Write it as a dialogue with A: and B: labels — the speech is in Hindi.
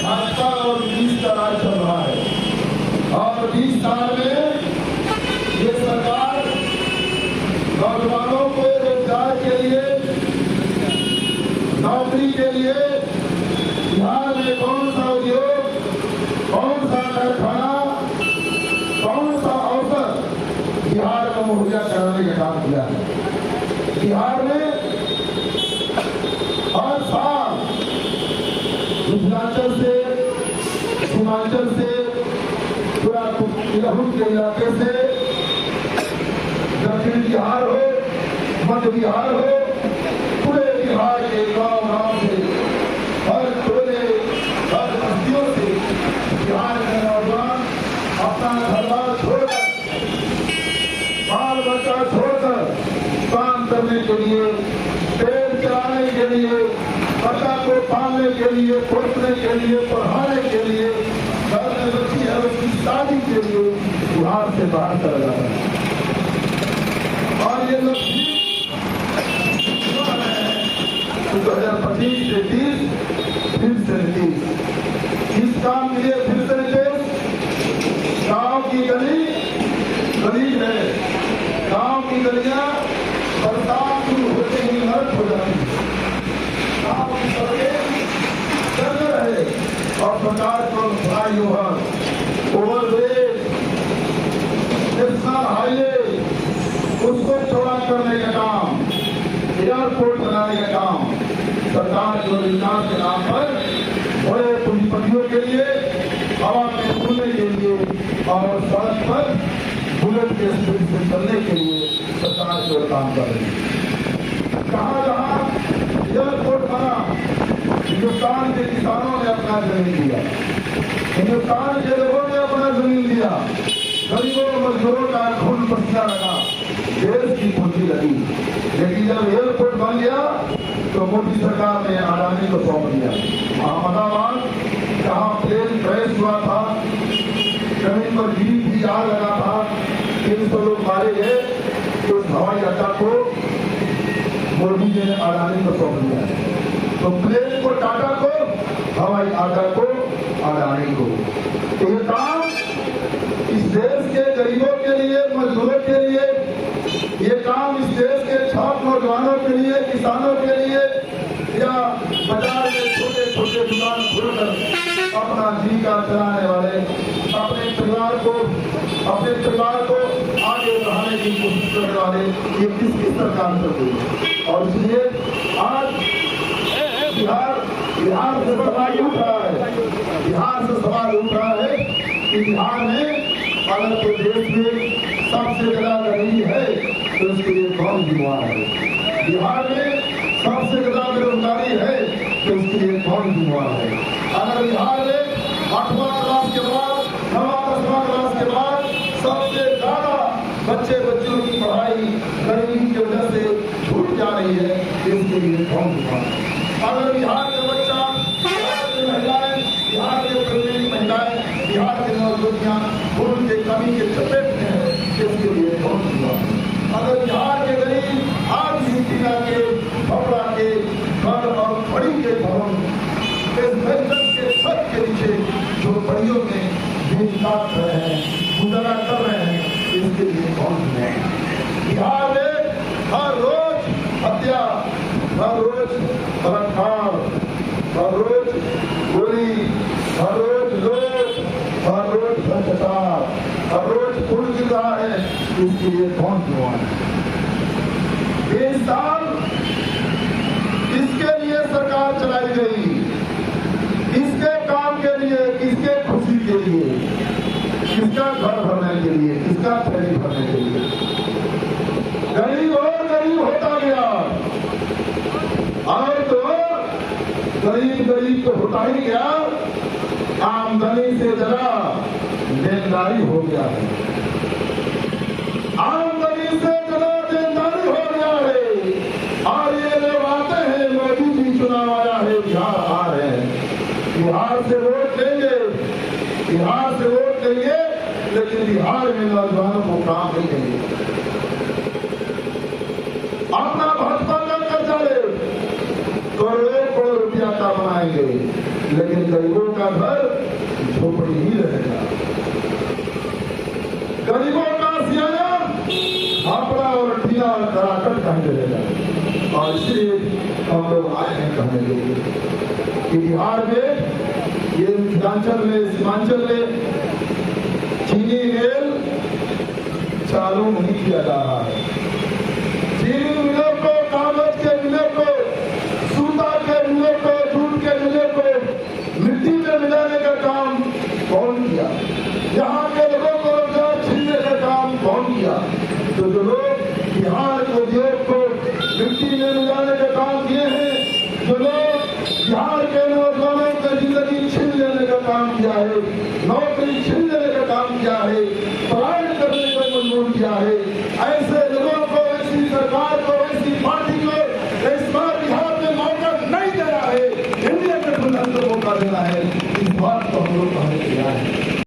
A: भाजपा और 20 का राज चल रहा है और 20 साल में ये सरकार नौजवानों को रोजगार के लिए, नौकरी के लिए बिहार में कौन सा उद्योग, कौन सा कारखाना, कौन सा अवसर बिहार को मुहैया कराने का काम किया है। बिहार में हर साल मिथिलांचल से, सीमांचल से, पूरा तिलहुट के इलाके से, दक्षिण बिहार हो, मध्य बिहार हो, पूरे बिहार के गांव से, हर टोले, हर बस्तियों से बिहार के नौजवान अपना घर-बार छोड़कर, बाल बच्चा छोड़कर काम करने के लिए, पेड़ चलाने के लिए, बच्चा को पालने के लिए, पोसने के लिए, पढ़ाने के लिए, घर में बच्ची है उसकी शादी के लिए बिहार से बाहर चला जा रहा है। और ये लोग 2025 से 30, फिर से 30 इस काम के लिए फिर से नीतीश। गांव की गली गली है, गांव की गलियां बरसात शुरू होते ही नर्क हो जाती है, गांव की सड़कें जर्जर है और सरकार को फ्लाईओवर, ओवरब्रिज, नेशनल हाईवे उसको चौड़ा करने का काम, एयरपोर्ट बनाने का काम सरकार जो विकास के नाम पर बड़े पूंजीपतियों के लिए, हवा में उड़ने के लिए और सड़क पर बुलेट के स्पीड से चलने के लिए सरकार जो काम कर रही है। जहाँ जहाँ एयरपोर्ट बना, हिंदुस्तान के किसानों ने अपना जमीन दिया, हिंदुस्तान के लोगों ने अपना जमीन दिया, गरीबों मजदूरों का खून पसीना लगा, देश की पूंजी लगी। लेकिन जब एयरपोर्ट बन गया तो मोदी सरकार ने अडानी को सौंप दिया। अहमदाबाद जहाँ प्लेन क्रैश हुआ था, जमीन पर भी आग लगा था, 300 लोग मारे गए, तो उस हवाई अड्डा को मोदी जी ने अडानी को सौंप दिया। तो प्लेन को टाटा को, हवाई अड्डा को अडानी को। तो ये काम इस देश के गरीबों के लिए, मजदूरों के लिए, ये काम इस देश के छात्र नौजवानों के लिए, किसानों के लिए, या बाजार में छोटे छोटे दुकान खोलकर अपना जीविका चलाने वाले, अपने परिवार को आगे बढ़ाने की कोशिश करने वाले, ये किसकी सरकार कर रही है। और इसलिए आज बिहार से सवाल उठ रहा है, बिहार से सवाल उठ रहा है कि बिहार में अगर तो देश में सबसे ज्यादा गरीबी है तो उसके लिए कौन जिम्मेवार है। बिहार में सबसे ज्यादा बेरोजगारी है तो उसके लिए कौन जिम्मेवार है। अगर बिहार में 8वां क्लास के बाद, 9वां 10वां क्लास के बाद सबसे ज्यादा बच्चों की पढ़ाई गरीबी की वजह से छूट जा रही है, इसके लिए कौन जिम्मेवार है। अगर बिहार का बच्चा, बिहार की महिलाएं, बिहार के प्रेमी महिलाएं, बिहार के नौजवान खून के कमी के चपेट में है, इसके लिए कौन जिम्मेवार है। अगर बिहार के गरीब आज यूपीना के, भपड़ा के घर और खड़ी के भवन के छत के नीचे जो बड़ियों में दिन काट रहे हैं, गुजारा कर रहे हैं, इसके लिए कौन जिम्मेवार है। बिहार में हर रोज हत्या, हर रोज बलात्कार, हर रोज गोली, हर रोज लूट, हर रोज भ्रष्टाचार, हर रोज पुल गिर रहा है, इसके लिए कौन जिम्मेवार है। इस साल किसके लिए सरकार चलाई गई, किसके काम के लिए, किसके खुशी के लिए, किसका घर भरने के लिए, किसका थैली भरने के लिए। गरीब और गरीब होता गया और तो गरीब तो होता ही गया, आमदनी से जरा देनदारी हो गया है, आमदनी से जरा देनदारी हो गया है। और ये लोग आते हैं, मोदी जी चुनाव आया है, बिहार आ रहे हैं, बिहार से वोट देंगे, बिहार से वोट देंगे, लेकिन बिहार में नौजवानों को काम नहीं देंगे। अपना भाजपा का कर्जा ले, करोड़ों रुपया इलाका बनाएंगे, लेकिन गरीबों का घर झोपड़ी ही रहेगा। गरीबों का सियाना हापड़ा और टीला और कराकट कहने रहेगा। और इसलिए हम लोग आए हैं कहने के लिए कि बिहार में, ये मिथिलांचल में, सीमांचल में चीनी मिल चालू नहीं किया जा रहा है। चीनी मिलों को, कागज के मिलों को, सूता के मिलों को, दूध के मिलों को मिट्टी में मिलाने का काम कौन किया? यहाँ के लोगों को रोजगार छीनने का काम कौन किया? तो जो लोग बिहार के उद्योग को मिट्टी में मिलाने का काम किए हैं, जो लोग बिहार के नौजवानों की जिंदगी छीन लेने का काम किया है, नौकरी छीन लेने का काम किया है, पलायन करने को मजबूर किया है, ऐसे लोगों को, ऐसी सरकार को, ऐसी पार्टी को इस बार बिहार में मौका नहीं देना है। इंडिया गठबंधन को मौका देना है। इस बात को हम लोग कहने तैयार हैं।